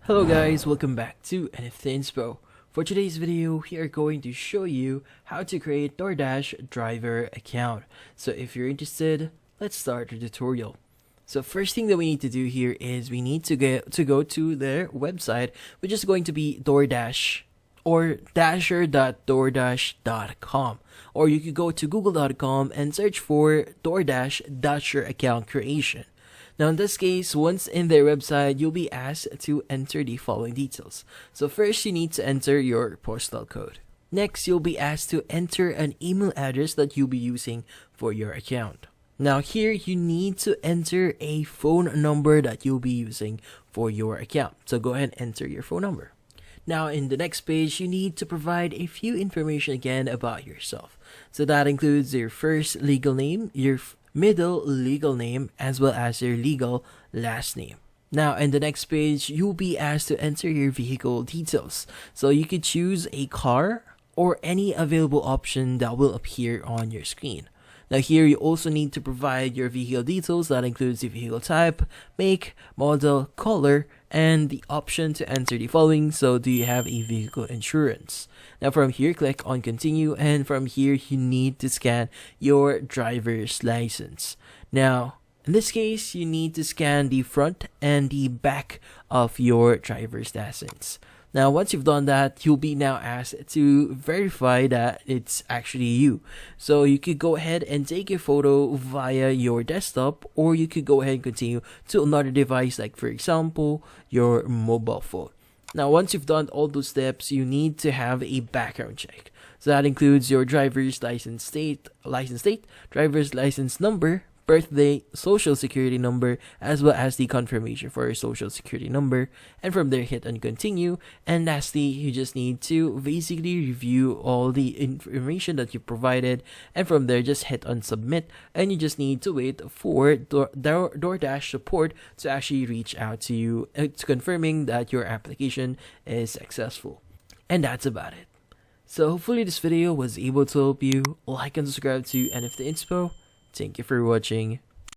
Hello guys, welcome back to NFT Inspo. For today's video, we are going to show you how to create Doordash driver account. So if you're interested, let's start the tutorial. So first thing that we need to do here is we need to go to their website, which is going to be Doordash or dasher.doordash.com. Or you could go to google.com and search for Doordash Dasher account creation. Now in this case, once in their website, you'll be asked to enter the following details. So first, you need to enter your postal code. Next, you'll be asked to enter an email address that you'll be using for your account. Now here, you need to enter a phone number that you'll be using for your account. So go ahead and enter your phone number. Now in the next page, you need to provide a few information again about yourself. So that includes your first legal name, your middle legal name, as well as your legal last name. Now in the next page, you'll be asked to enter your vehicle details. So you could choose a car or any available option that will appear on your screen. Now here, you also need to provide your vehicle details. That includes the vehicle type, make, model, color, and the option to enter the following. So do you have a vehicle insurance? Now from here, click on continue, and from here you need to scan your driver's license. Now in this case, you need to scan the front and the back of your driver's license. Now once you've done that, you'll be now asked to verify that it's actually you. So you could go ahead and take a photo via your desktop, or you could go ahead and continue to another device, like for example your mobile phone. Now once you've done all those steps, you need to have a background check. So that includes your driver's license date, driver's license number, birthday, social security number, as well as the confirmation for your social security number. And from there, hit on continue. And lastly, you just need to basically review all the information that you provided, and from there just hit on submit, and you just need to wait for DoorDash support to actually reach out to you, to confirming that your application is successful. And that's about it. So hopefully this video was able to help you. Like and subscribe to NFT Inspo. Thank you for watching.